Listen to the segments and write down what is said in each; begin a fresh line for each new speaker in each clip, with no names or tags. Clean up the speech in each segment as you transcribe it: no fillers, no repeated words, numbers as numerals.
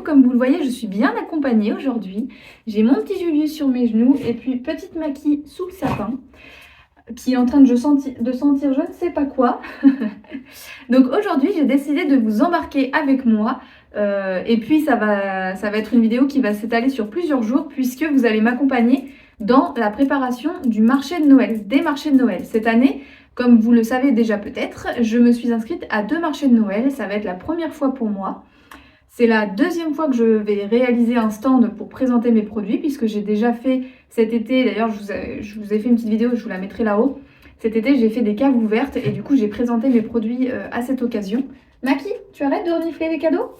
comme vous le voyez, je suis bien accompagnée aujourd'hui. J'ai mon petit Julius sur mes genoux et puis petite Maki sous le sapin qui est en train de sentir je ne sais pas quoi. Donc aujourd'hui, j'ai décidé de vous embarquer avec moi. Et puis ça va être une vidéo qui va s'étaler sur plusieurs jours puisque vous allez m'accompagner dans la préparation du marché de Noël, des marchés de Noël. Cette année, comme vous le savez déjà peut-être, je me suis inscrite à 2 marchés de Noël. Ça va être la première fois pour moi. C'est la deuxième fois que je vais réaliser un stand pour présenter mes produits puisque j'ai déjà fait cet été, d'ailleurs je vous ai fait une petite vidéo, je vous la mettrai là-haut. Cet été j'ai fait des caves ouvertes et du coup j'ai présenté mes produits à cette occasion. Maki, tu arrêtes de renifler les cadeaux?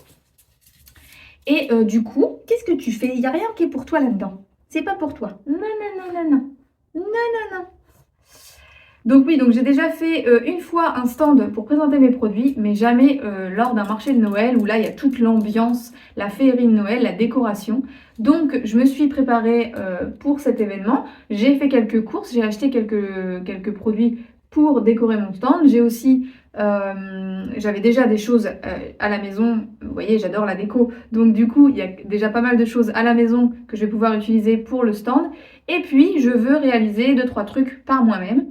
Et du coup, qu'est-ce que tu fais? Il n'y a rien qui est pour toi là-dedans. C'est pas pour toi. Non, non, non, non, non. Non, non, non. Donc oui, donc j'ai déjà fait une fois un stand pour présenter mes produits, mais jamais lors d'un marché de Noël où là il y a toute l'ambiance, la féerie de Noël, la décoration. Donc je me suis préparée pour cet événement. J'ai fait quelques courses, j'ai acheté quelques produits pour décorer mon stand. J'ai aussi, j'avais déjà des choses à la maison. Vous voyez, j'adore la déco. Donc du coup, il y a déjà pas mal de choses à la maison que je vais pouvoir utiliser pour le stand. Et puis, je veux réaliser 2-3 trucs par moi-même.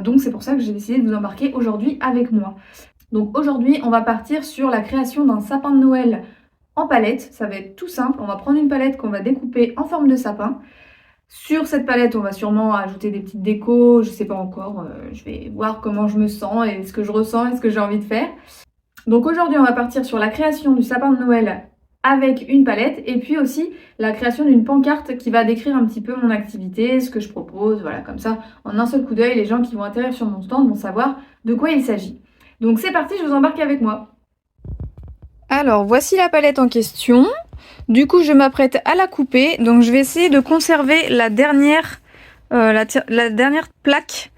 Donc c'est pour ça que j'ai décidé de vous embarquer aujourd'hui avec moi. Donc aujourd'hui on va partir sur la création d'un sapin de Noël en palette. Ça va être tout simple, on va prendre une palette qu'on va découper en forme de sapin. Sur cette palette on va sûrement ajouter des petites décos, je sais pas encore, je vais voir comment je me sens et ce que je ressens et ce que j'ai envie de faire. Donc aujourd'hui on va partir sur la création du sapin de Noël avec une palette et puis aussi la création d'une pancarte qui va décrire un petit peu mon activité, ce que je propose, voilà, comme ça, en un seul coup d'œil, les gens qui vont atterrir sur mon stand vont savoir de quoi il s'agit. Donc c'est parti, je vous embarque avec moi. Alors voici la palette en question. Du coup je m'apprête à la couper, donc je vais essayer de conserver la dernière plaque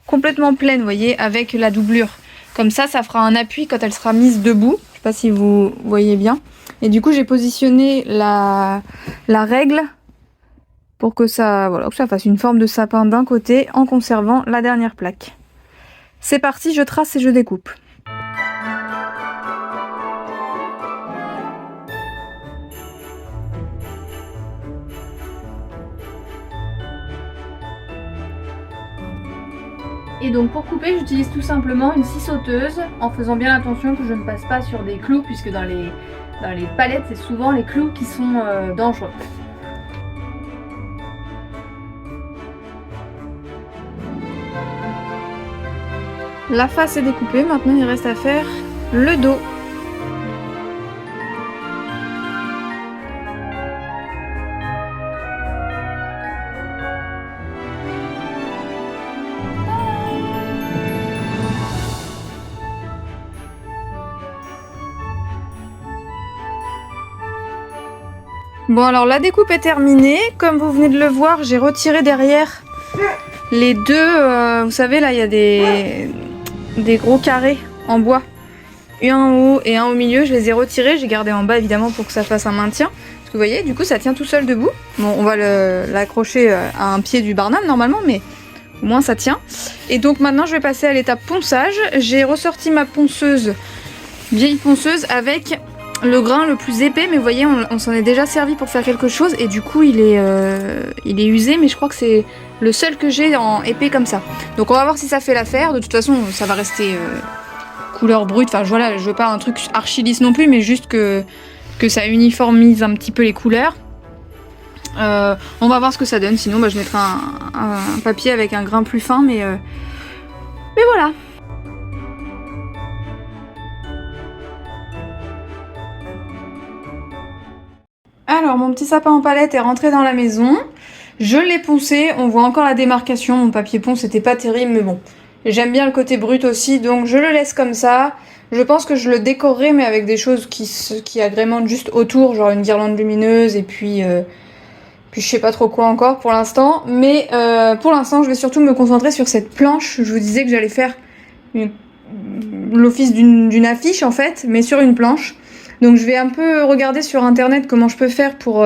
complètement pleine, vous voyez, avec la doublure. Comme ça fera un appui quand elle sera mise debout. Je sais pas si vous voyez bien. Et du coup, j'ai positionné la règle pour que ça fasse une forme de sapin d'un côté en conservant la dernière plaque. C'est parti, je trace et je découpe. Et donc pour couper, j'utilise tout simplement une scie sauteuse en faisant bien attention que je ne passe pas sur des clous puisque dans les palettes, c'est souvent les clous qui sont dangereux. La face est découpée, maintenant il reste à faire le dos. Bon alors la découpe est terminée, comme vous venez de le voir, j'ai retiré derrière les deux, vous savez là il y a des gros carrés en bois, un en haut et un au milieu, je les ai retirés, j'ai gardé en bas évidemment pour que ça fasse un maintien, parce que vous voyez du coup ça tient tout seul debout. Bon on va l'accrocher à un pied du barnum normalement, mais au moins ça tient. Et donc maintenant je vais passer à l'étape ponçage. J'ai ressorti ma ponceuse, vieille ponceuse avec le grain le plus épais, mais vous voyez on s'en est déjà servi pour faire quelque chose et du coup il est usé, mais je crois que c'est le seul que j'ai en épais comme ça. Donc on va voir si ça fait l'affaire. De toute façon ça va rester couleur brute, enfin voilà, je veux pas un truc archi lisse non plus, mais juste que ça uniformise un petit peu les couleurs. On va voir ce que ça donne, sinon je mettrai un papier avec un grain plus fin, mais voilà. Alors mon petit sapin en palette est rentré dans la maison, je l'ai poncé, on voit encore la démarcation, mon papier ponce c'était pas terrible, mais bon, j'aime bien le côté brut aussi, donc je le laisse comme ça. Je pense que je le décorerai, mais avec des choses qui agrémentent juste autour, genre une guirlande lumineuse et puis je sais pas trop quoi encore pour l'instant, mais pour l'instant je vais surtout me concentrer sur cette planche. Je vous disais que j'allais faire l'office d'une affiche en fait, mais sur une planche. Donc je vais un peu regarder sur internet comment je peux faire pour...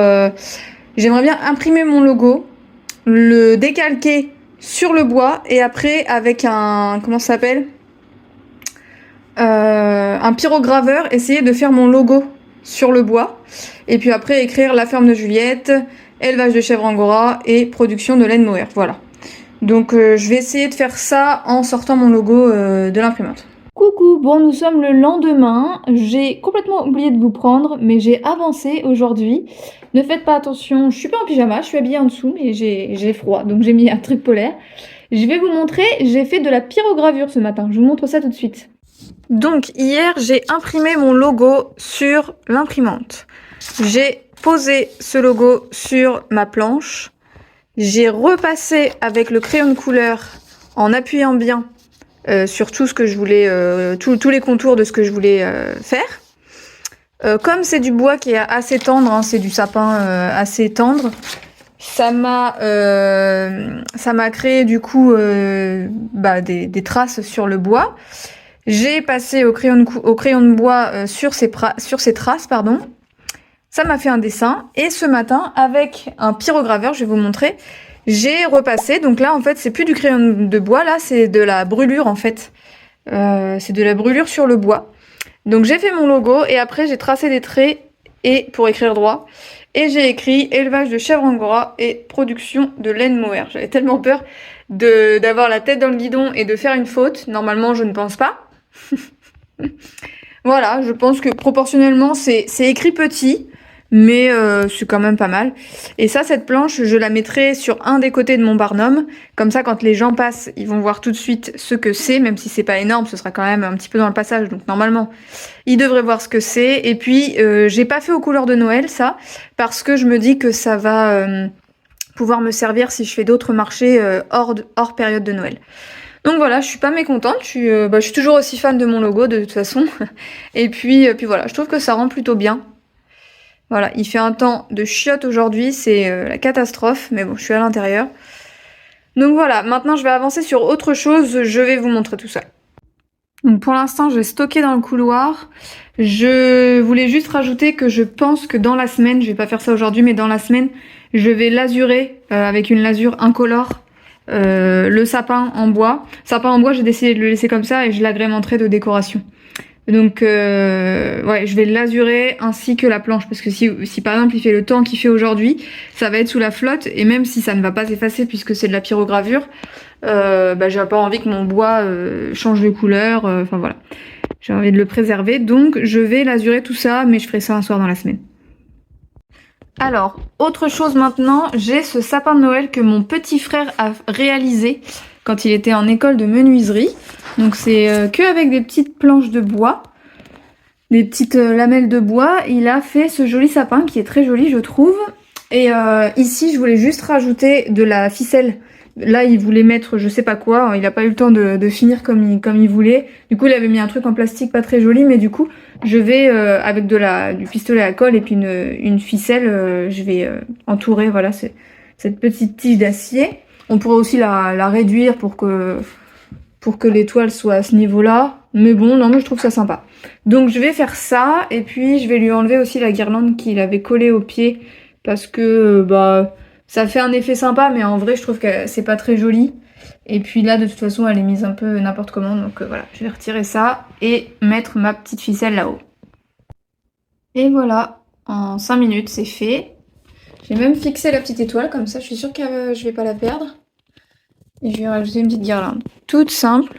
J'aimerais bien imprimer mon logo, le décalquer sur le bois et après avec un... comment ça s'appelle ? Un pyrograveur, essayer de faire mon logo sur le bois.
Et puis après, écrire la ferme de Juliette, élevage de chèvres angora et production de laine mohair. Voilà. Donc je vais essayer de faire ça en sortant mon logo de l'imprimante.
Coucou, bon nous sommes le lendemain, j'ai complètement oublié de vous prendre, mais j'ai avancé aujourd'hui. Ne faites pas attention, je suis pas en pyjama, je suis habillée en dessous, mais j'ai froid, donc j'ai mis un truc polaire. Je vais vous montrer, j'ai fait de la pyrogravure ce matin, je vous montre ça tout de suite.
Donc hier, j'ai imprimé mon logo sur l'imprimante. J'ai posé ce logo sur ma planche. J'ai repassé avec le crayon de couleur en appuyant bien sur tout ce que je voulais, tous les contours de ce que je voulais faire. Comme c'est du bois qui est assez tendre, hein, c'est du sapin assez tendre, ça m'a créé du coup des traces sur le bois. J'ai passé au crayon de bois sur ces traces, pardon. Ça m'a fait un dessin. Et ce matin, avec un pyrograveur, je vais vous montrer, j'ai repassé. Donc là, en fait, c'est plus du crayon de bois, là, c'est de la brûlure, en fait. C'est de la brûlure sur le bois. Donc j'ai fait mon logo et après, j'ai tracé des traits et pour écrire droit. Et j'ai écrit élevage de chèvres angora et production de laine mohair. J'avais tellement peur d'avoir la tête dans le guidon et de faire une faute. Normalement, je ne pense pas. Voilà, je pense que proportionnellement c'est écrit petit, mais c'est quand même pas mal. Et ça, cette planche, je la mettrai sur un des côtés de mon barnum. Comme ça, quand les gens passent, ils vont voir tout de suite ce que c'est, même si c'est pas énorme, ce sera quand même un petit peu dans le passage. Donc normalement, ils devraient voir ce que c'est. Et puis, j'ai pas fait aux couleurs de Noël, ça, parce que je me dis que ça va pouvoir me servir si je fais d'autres marchés hors période de Noël. Donc voilà, je suis pas mécontente, je suis toujours aussi fan de mon logo de toute façon. Et puis voilà, je trouve que ça rend plutôt bien. Voilà, il fait un temps de chiotte aujourd'hui, c'est la catastrophe, mais bon, je suis à l'intérieur. Donc voilà, maintenant je vais avancer sur autre chose, je vais vous montrer tout ça. Donc pour l'instant, je vais stocker dans le couloir. Je voulais juste rajouter que je pense que dans la semaine, je vais pas faire ça aujourd'hui, mais dans la semaine, je vais lazurer avec une lasure incolore. Le sapin en bois. Sapin en bois, j'ai décidé de le laisser comme ça et je l'agrémenterai de décoration. Donc ouais, je vais le lazurer ainsi que la planche parce que si par exemple il fait le temps qu'il fait aujourd'hui, ça va être sous la flotte et même si ça ne va pas s'effacer puisque c'est de la pyrogravure, j'ai pas envie que mon bois change de couleur. Enfin voilà, j'ai envie de le préserver. Donc je vais lazurer tout ça, mais je ferai ça un soir dans la semaine. Alors, autre chose maintenant, j'ai ce sapin de Noël que mon petit frère a réalisé quand il était en école de menuiserie. Donc c'est que avec des petites planches de bois, des petites lamelles de bois. Il a fait ce joli sapin qui est très joli je trouve. Et ici je voulais juste rajouter de la ficelle. Là il voulait mettre je sais pas quoi, il a pas eu le temps de finir comme il voulait. Du coup il avait mis un truc en plastique pas très joli, mais du coup je vais avec du pistolet à colle et puis une ficelle, je vais entourer voilà cette petite tige d'acier. On pourrait aussi la réduire pour que l'étoile soit à ce niveau-là. Mais bon, non mais je trouve ça sympa. Donc je vais faire ça et puis je vais lui enlever aussi la guirlande qu'il avait collée au pied parce que ça fait un effet sympa, mais en vrai je trouve que c'est pas très joli. Et puis là de toute façon elle est mise un peu n'importe comment, donc voilà, je vais retirer ça et mettre ma petite ficelle là-haut. Et voilà, en 5 minutes c'est fait. J'ai même fixé la petite étoile, comme ça je suis sûre que je vais pas la perdre. Et je vais rajouter une petite guirlande. Toute simple,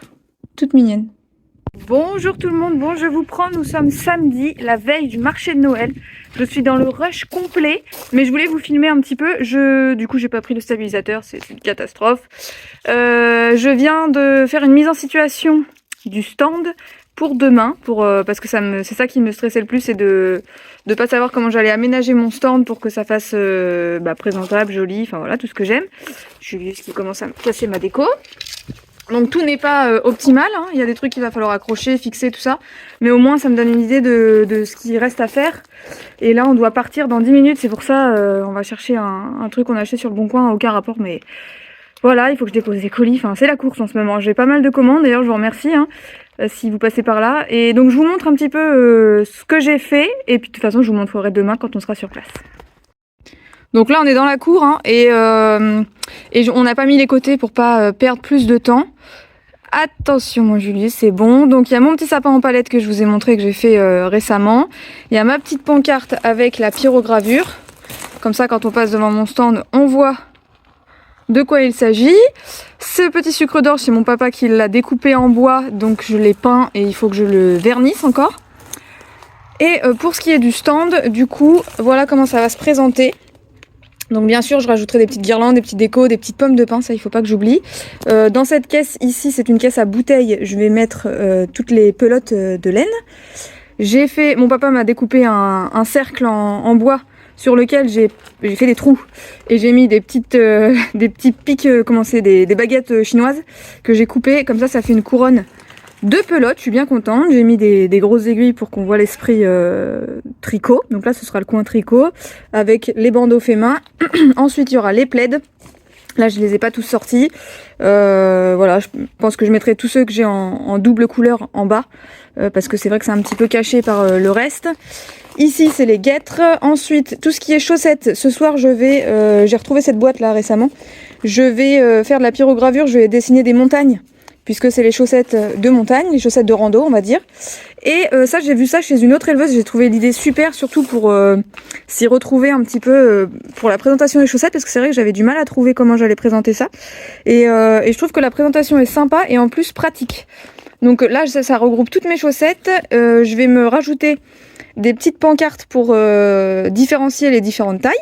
toute mignonne. Bonjour tout le monde, bon je vous prends, nous sommes samedi, la veille du marché de Noël. Je suis dans le rush complet, mais je voulais vous filmer un petit peu. Du coup j'ai pas pris le stabilisateur, c'est une catastrophe. Je viens de faire une mise en situation du stand pour demain, parce que c'est ça qui me stressait le plus, c'est de pas savoir comment j'allais aménager mon stand pour que ça fasse présentable, joli, enfin voilà, tout ce que j'aime. Julius qui commence à me casser ma déco. Donc tout n'est pas optimal, hein. Il y a des trucs qu'il va falloir accrocher, fixer, tout ça. Mais au moins ça me donne une idée de ce qui reste à faire. Et là on doit partir dans 10 minutes, c'est pour ça on va chercher un truc qu'on a acheté sur le Bon Coin, aucun rapport, mais voilà, il faut que je dépose des colis. Enfin c'est la course en ce moment, j'ai pas mal de commandes, d'ailleurs je vous remercie si vous passez par là. Et donc je vous montre un petit peu ce que j'ai fait, et puis de toute façon je vous montrerai demain quand on sera sur place. Donc là on est dans la cour et on n'a pas mis les côtés pour pas perdre plus de temps. Attention mon Julius, c'est bon. Donc il y a mon petit sapin en palette que je vous ai montré, que j'ai fait récemment. Il y a ma petite pancarte avec la pyrogravure. Comme ça, quand on passe devant mon stand, on voit de quoi il s'agit. Ce petit sucre d'orge, c'est mon papa qui l'a découpé en bois, donc je l'ai peint et il faut que je le vernisse encore. Et pour ce qui est du stand, du coup, voilà comment ça va se présenter. Donc bien sûr, je rajouterai des petites guirlandes, des petites décos, des petites pommes de pin, ça il faut pas que j'oublie. Dans cette caisse ici, c'est une caisse à bouteilles, je vais mettre toutes les pelotes de laine. Mon papa m'a découpé un cercle en bois sur lequel j'ai fait des trous et j'ai mis des petits pics, des baguettes chinoises que j'ai coupées, comme ça fait une couronne de pelotes. Je suis bien contente, j'ai mis des grosses aiguilles pour qu'on voit l'esprit tricot, donc là ce sera le coin tricot avec les bandeaux faits main. Ensuite il y aura les plaids. Là, je les ai pas tous sortis. Voilà, je pense que je mettrai tous ceux que j'ai en double couleur en bas. Parce que c'est vrai que c'est un petit peu caché par le reste. Ici, c'est les guêtres. Ensuite, tout ce qui est chaussettes. Ce soir, j'ai retrouvé cette boîte là récemment. Je vais faire de la pyrogravure. Je vais dessiner des montagnes. Puisque c'est les chaussettes de montagne, les chaussettes de rando, on va dire. Et ça, j'ai vu ça chez une autre éleveuse. J'ai trouvé l'idée super, surtout pour s'y retrouver un petit peu pour la présentation des chaussettes, parce que c'est vrai que j'avais du mal à trouver comment j'allais présenter ça. Et je trouve que la présentation est sympa et en plus pratique. Donc là, ça regroupe toutes mes chaussettes. Je vais me rajouter des petites pancartes pour différencier les différentes tailles.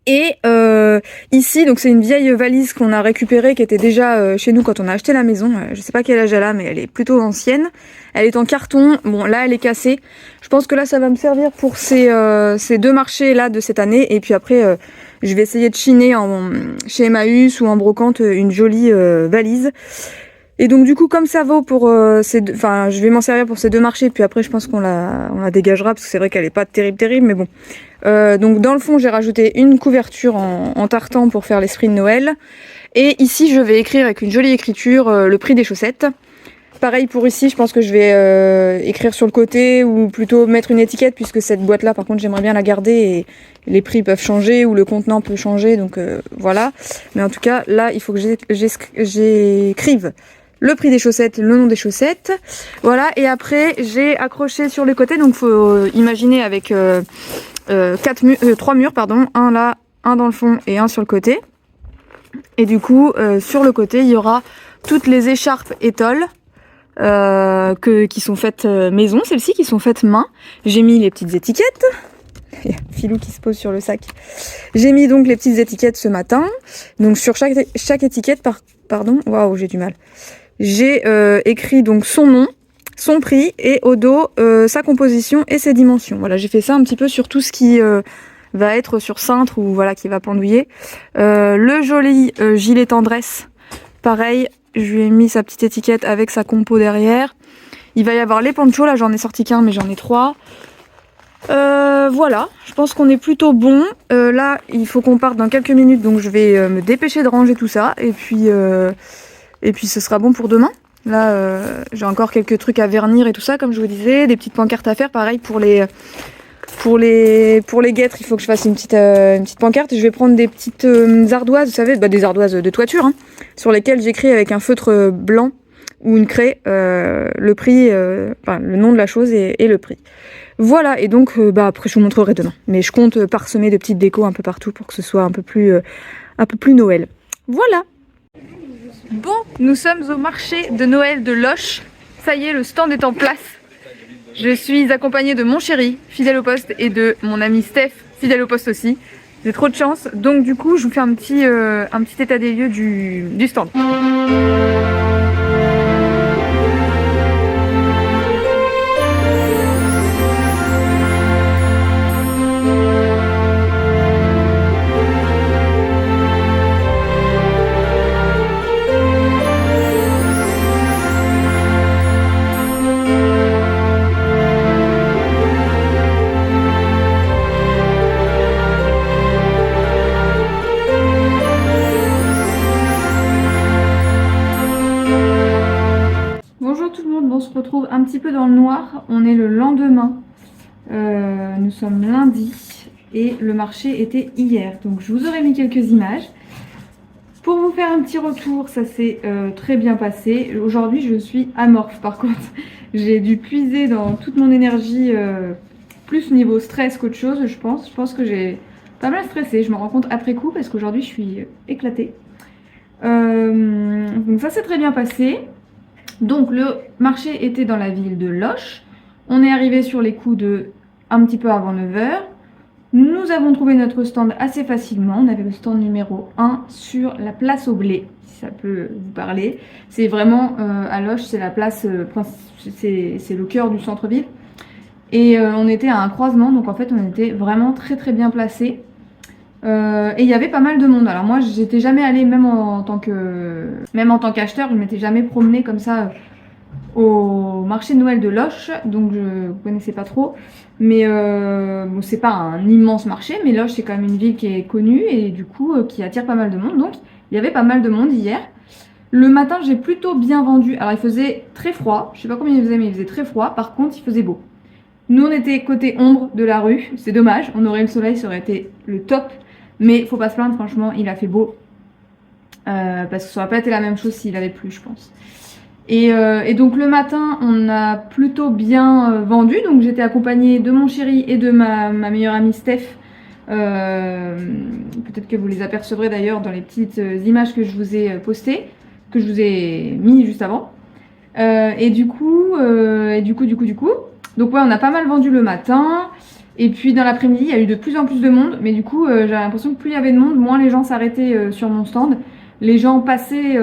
Et ici, donc c'est une vieille valise qu'on a récupérée qui était déjà chez nous quand on a acheté la maison. Je sais pas quel âge elle a, mais elle est plutôt ancienne. Elle est en carton. Bon, là, elle est cassée. Je pense que là, ça va me servir pour ces deux marchés là de cette année. Et puis après, je vais essayer de chiner chez Emmaüs ou en brocante une jolie valise. Et donc du coup, comme ça vaut pour je vais m'en servir pour ces deux marchés, puis après je pense qu'on la dégagera, parce que c'est vrai qu'elle est pas terrible, mais bon. Donc dans le fond, j'ai rajouté une couverture en tartan pour faire l'esprit de Noël. Et ici, je vais écrire avec une jolie écriture le prix des chaussettes. Pareil pour ici, je pense que je vais écrire sur le côté, ou plutôt mettre une étiquette, puisque cette boîte-là, par contre, j'aimerais bien la garder, et les prix peuvent changer, ou le contenant peut changer, donc voilà. Mais en tout cas, là, il faut que j'écrive le prix des chaussettes, le nom des chaussettes. Voilà, et après, j'ai accroché sur les côtés, donc faut imaginer avec 3 murs, un là, un dans le fond et un sur le côté. Et du coup, sur le côté, il y aura toutes les écharpes étoiles qui sont faites maison, celles-ci qui sont faites main. J'ai mis les petites étiquettes. Il y a Philou qui se pose sur le sac. J'ai mis donc les petites étiquettes ce matin. Donc sur chaque étiquette, waouh, j'ai du mal. J'ai écrit donc son nom, son prix et au dos sa composition et ses dimensions. Voilà, j'ai fait ça un petit peu sur tout ce qui va être sur cintre ou voilà qui va pendouiller. Le joli gilet tendresse, pareil, je lui ai mis sa petite étiquette avec sa compo derrière. Il va y avoir les ponchos, là j'en ai sorti qu'un mais j'en ai 3. Voilà, je pense qu'on est plutôt bon. Là, il faut qu'on parte dans quelques minutes, donc je vais me dépêcher de ranger tout ça et puis ce sera bon pour demain. Là, j'ai encore quelques trucs à vernir et tout ça, comme je vous disais, des petites pancartes à faire, pareil pour les guêtres, il faut que je fasse une petite pancarte. Je vais prendre des petites ardoises, vous savez, des ardoises de toiture, hein, sur lesquelles j'écris avec un feutre blanc ou une craie le prix, le nom de la chose et le prix. Voilà, et donc après je vous montrerai demain. Mais je compte parsemer de petites décos un peu partout pour que ce soit un peu plus Noël. Voilà. Bon, nous sommes au marché de Noël de Loches. Ça y est, le stand est en place. Je suis accompagnée de mon chéri, fidèle au poste, et de mon ami Steph, fidèle au poste aussi. J'ai trop de chance, donc du coup je vous fais un petit état des lieux du stand. Bonjour tout le monde, on se retrouve un petit peu dans le noir, on est le lendemain, nous sommes lundi et le marché était hier, donc je vous aurais mis quelques images. Pour vous faire un petit retour, ça s'est très bien passé. Aujourd'hui, je suis amorphe par contre. J'ai dû puiser dans toute mon énergie, plus niveau stress qu'autre chose, je pense. Je pense que j'ai pas mal stressé. Je me rends compte après coup parce qu'aujourd'hui, je suis éclatée. Donc ça s'est très bien passé. Donc le marché était dans la ville de Loches. On est arrivé sur les coups de un petit peu avant 9h. Nous avons trouvé notre stand assez facilement. On avait le stand numéro 1 sur la place au blé, si ça peut vous parler. C'est vraiment à Loches, c'est la place, c'est le cœur du centre-ville. Et on était à un croisement, donc en fait on était vraiment très très bien placés. Et il y avait pas mal de monde. Alors moi j'étais jamais allée, même en tant qu'acheteur, je m'étais jamais promenée comme ça au marché de Noël de Loches, donc je ne connaissais pas trop. Mais bon, c'est pas un immense marché, mais Loches c'est quand même une ville qui est connue et du coup qui attire pas mal de monde. Donc il y avait pas mal de monde hier. Le matin j'ai plutôt bien vendu. Alors il faisait très froid, je sais pas combien il faisait, mais il faisait très froid. Par contre il faisait beau. Nous on était côté ombre de la rue, c'est dommage, on aurait eu le soleil, ça aurait été le top. Mais faut pas se plaindre, franchement il a fait beau. Parce que ça aurait pas été la même chose s'il avait plu, je pense. Et donc le matin, on a plutôt bien vendu. Donc j'étais accompagnée de mon chéri et de ma meilleure amie Steph. Peut-être que vous les apercevrez d'ailleurs dans les petites images que je vous ai postées, que je vous ai mis juste avant. Et du coup, donc ouais, on a pas mal vendu le matin. Et puis dans l'après-midi, il y a eu de plus en plus de monde. Mais du coup, j'avais l'impression que plus il y avait de monde, moins les gens s'arrêtaient sur mon stand. Les gens passaient...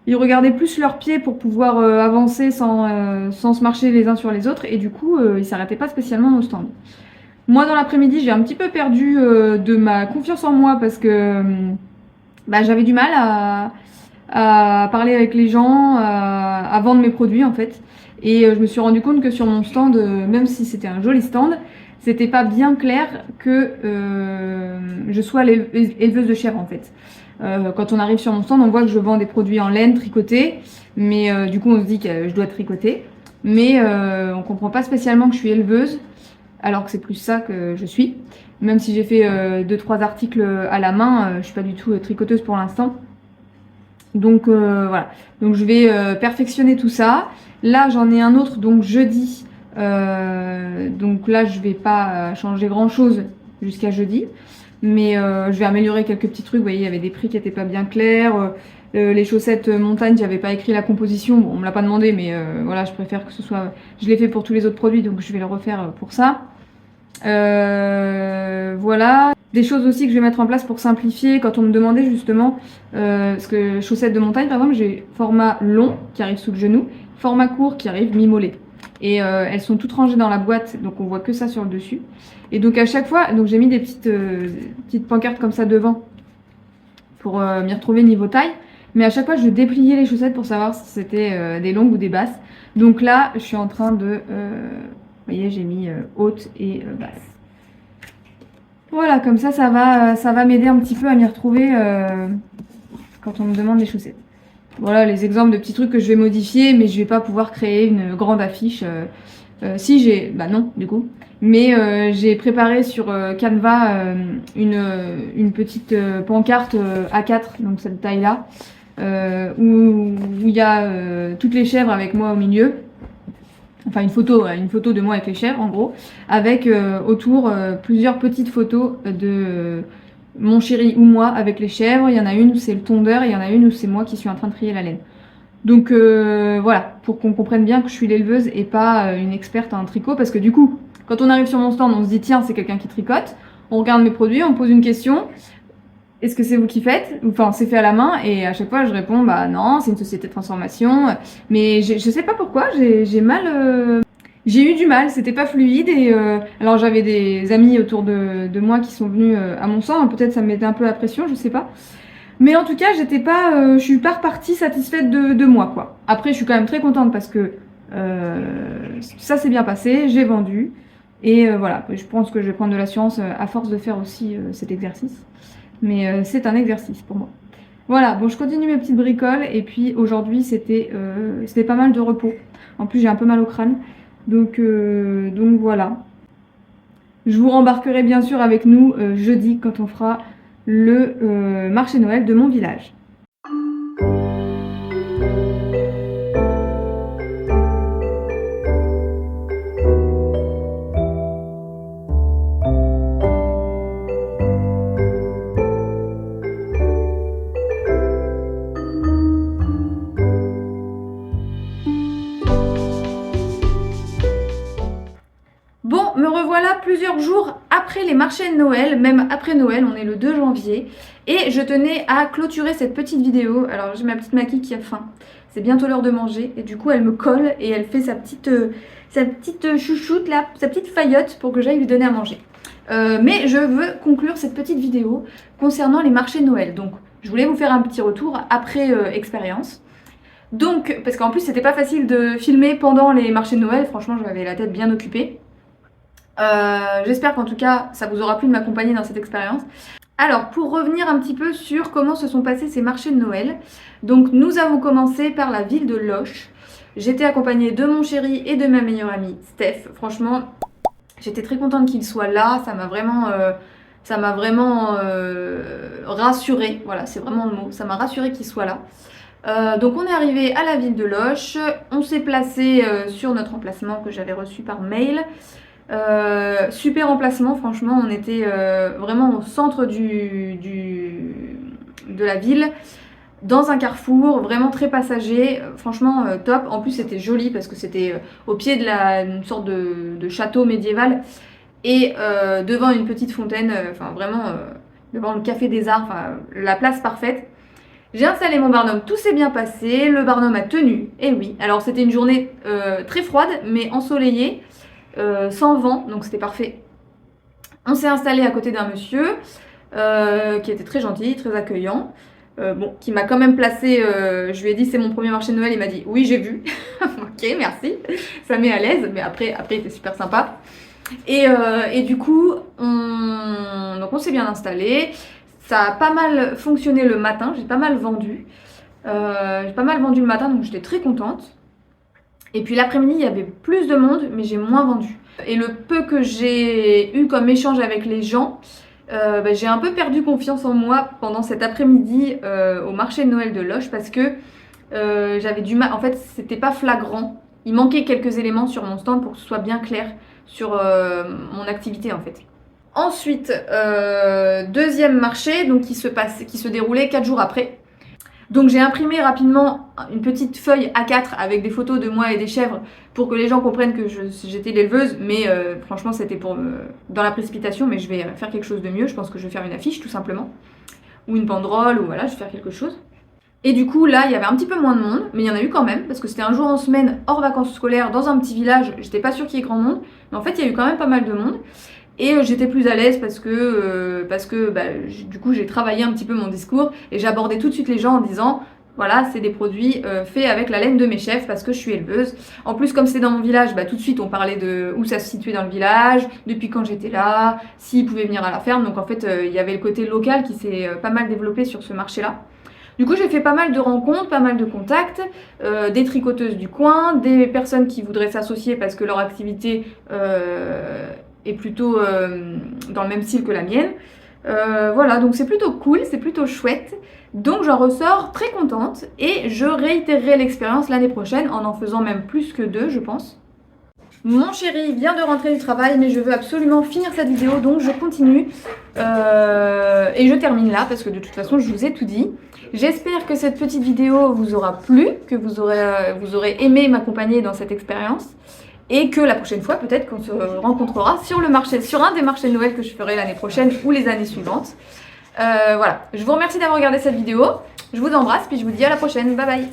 Ils regardaient plus leurs pieds pour pouvoir avancer sans se marcher les uns sur les autres. Et du coup, ils s'arrêtaient pas spécialement au stand. Moi, dans l'après-midi, j'ai un petit peu perdu de ma confiance en moi parce que j'avais du mal à parler avec les gens, à vendre mes produits en fait. Et je me suis rendu compte que sur mon stand, même si c'était un joli stand, c'était pas bien clair que je sois éleveuse de chèvres en fait. Quand on arrive sur mon stand, on voit que je vends des produits en laine tricotés, mais du coup on se dit que je dois tricoter, mais on comprend pas spécialement que je suis éleveuse, alors que c'est plus ça que je suis. Même si j'ai fait 2-3 articles à la main, je suis pas du tout tricoteuse pour l'instant. Donc voilà, donc je vais perfectionner tout ça. Là j'en ai un autre donc jeudi, donc là je vais pas changer grand chose jusqu'à jeudi. Mais je vais améliorer quelques petits trucs. Vous voyez, il y avait des prix qui n'étaient pas bien clairs. Les chaussettes montagne, j'avais pas écrit la composition. Bon, on me l'a pas demandé, mais voilà, je préfère que ce soit... Je l'ai fait pour tous les autres produits, donc je vais le refaire pour ça. Voilà. Des choses aussi que je vais mettre en place pour simplifier. Quand on me demandait justement, parce que chaussettes de montagne, par exemple, j'ai format long qui arrive sous le genou, format court qui arrive mi-mollet. Et elles sont toutes rangées dans la boîte, donc on voit que ça sur le dessus. Et donc à chaque fois, donc j'ai mis des petites pancartes comme ça devant pour m'y retrouver niveau taille. Mais à chaque fois, je dépliais les chaussettes pour savoir si c'était des longues ou des basses. Donc là, je suis en train de... vous voyez, j'ai mis haute et basse. Voilà, comme ça va m'aider un petit peu à m'y retrouver quand on me demande des chaussettes. Voilà les exemples de petits trucs que je vais modifier, mais je vais pas pouvoir créer une grande affiche. Si j'ai... Bah non, du coup. Mais j'ai préparé sur Canva une petite pancarte A4, donc cette taille-là, où il y a toutes les chèvres avec moi au milieu. Enfin une photo de moi avec les chèvres en gros, avec autour plusieurs petites photos de mon chéri ou moi avec les chèvres. Il y en a une où c'est le tondeur et il y en a une où c'est moi qui suis en train de trier la laine. Donc voilà, pour qu'on comprenne bien que je suis l'éleveuse et pas une experte en tricot, parce que du coup, quand on arrive sur mon stand, on se dit tiens, c'est quelqu'un qui tricote, on regarde mes produits, on pose une question, est-ce que c'est vous qui faites? Enfin, c'est fait à la main, et à chaque fois je réponds bah non, c'est une société de transformation, mais je sais pas pourquoi, j'ai mal... J'ai eu du mal, c'était pas fluide et alors j'avais des amis autour de moi qui sont venus à mon stand, peut-être ça me mettait un peu la pression, je sais pas. Mais en tout cas, je suis pas repartie satisfaite de moi, quoi. Après, je suis quand même très contente parce que ça s'est bien passé, j'ai vendu. Et voilà, je pense que je vais prendre de l'assurance à force de faire aussi cet exercice. Mais c'est un exercice pour moi. Voilà, bon, je continue mes petites bricoles. Et puis aujourd'hui, c'était pas mal de repos. En plus, j'ai un peu mal au crâne. Donc voilà. Je vous rembarquerai bien sûr avec nous jeudi quand on fera
le marché Noël de mon village. Bon, me revoilà plusieurs jours après les marchés de Noël, même après Noël, on est le 2 janvier. Et je tenais à clôturer cette petite vidéo. Alors j'ai ma petite Maki qui a faim. C'est bientôt l'heure de manger. Et du coup elle me colle et elle fait sa petite chouchoute là, sa petite faillotte pour que j'aille lui donner à manger. Mais je veux conclure cette petite vidéo concernant les marchés de Noël. Donc je voulais vous faire un petit retour après expérience. Donc, parce qu'en plus c'était pas facile de filmer pendant les marchés de Noël. Franchement j'avais la tête bien occupée. J'espère qu'en tout cas ça vous aura plu de m'accompagner dans cette expérience. Alors pour revenir un petit peu sur comment se sont passés ces marchés de Noël, donc nous avons commencé par la ville de Loches. J'étais accompagnée de mon chéri et de ma meilleure amie Steph. Franchement j'étais très contente qu'il soit là, ça m'a vraiment rassurée, voilà c'est vraiment le mot, ça m'a rassurée qu'il soit là. Donc on est arrivé à la ville de Loches, on s'est placé sur notre emplacement que j'avais reçu par mail. Super emplacement, franchement on était vraiment au centre de la ville, dans un carrefour, vraiment très passager, franchement top. En plus c'était joli parce que c'était au pied de une sorte de château médiéval et devant une petite fontaine, enfin vraiment devant le café des arts, enfin la place parfaite. J'ai installé mon barnum, tout s'est bien passé, le barnum a tenu, et oui. Alors c'était une journée très froide mais ensoleillée, sans vent, donc c'était parfait. On s'est installé à côté d'un monsieur qui était très gentil, très accueillant, bon, qui m'a quand même placé, je lui ai dit c'est mon premier marché de Noël, il m'a dit oui j'ai vu, ok merci, ça met à l'aise, mais après il était super sympa. Et du coup, donc on s'est bien installé, ça a pas mal fonctionné le matin, j'ai pas mal vendu. Le matin, donc j'étais très contente. Et puis l'après-midi, il y avait plus de monde, mais j'ai moins vendu. Et le peu que j'ai eu comme échange avec les gens, j'ai un peu perdu confiance en moi pendant cet après-midi au marché de Noël de Loches parce que j'avais du mal. En fait, c'était pas flagrant. Il manquait quelques éléments sur mon stand pour que ce soit bien clair sur mon activité en fait. Ensuite, deuxième marché donc, qui se déroulait 4 jours après. Donc j'ai imprimé rapidement une petite feuille A4 avec des photos de moi et des chèvres pour que les gens comprennent que j'étais l'éleveuse, mais franchement c'était dans la précipitation, mais je vais faire quelque chose de mieux, je pense que je vais faire une affiche tout simplement, ou une banderole, ou voilà, je vais faire quelque chose. Et du coup là il y avait un petit peu moins de monde, mais il y en a eu quand même, parce que c'était un jour en semaine hors vacances scolaires dans un petit village, j'étais pas sûre qu'il y ait grand monde, mais en fait il y a eu quand même pas mal de monde. Et j'étais plus à l'aise parce que du coup j'ai travaillé un petit peu mon discours et j'abordais tout de suite les gens en disant voilà c'est des produits faits avec la laine de mes chèvres parce que je suis éleveuse. En plus comme c'est dans mon village, tout de suite on parlait de où ça se situait dans le village, depuis quand j'étais là, s'ils pouvaient venir à la ferme. Donc en fait il y avait le côté local qui s'est pas mal développé sur ce marché là. Du coup j'ai fait pas mal de rencontres, pas mal de contacts, des tricoteuses du coin, des personnes qui voudraient s'associer parce que leur activité est plutôt dans le même style que la mienne. Voilà, donc c'est plutôt cool, c'est plutôt chouette. Donc j'en ressors très contente et je réitérerai l'expérience l'année prochaine en faisant même plus que 2 je pense. Mon chéri vient de rentrer du travail mais je veux absolument finir cette vidéo donc je continue et je termine là parce que de toute façon je vous ai tout dit. J'espère que cette petite vidéo vous aura plu, que vous aurez aimé m'accompagner dans cette expérience. Et que la prochaine fois, peut-être qu'on se rencontrera sur un des marchés de Noël que je ferai l'année prochaine ou les années suivantes. Voilà, je vous remercie d'avoir regardé cette vidéo. Je vous embrasse, puis je vous dis à la prochaine. Bye bye!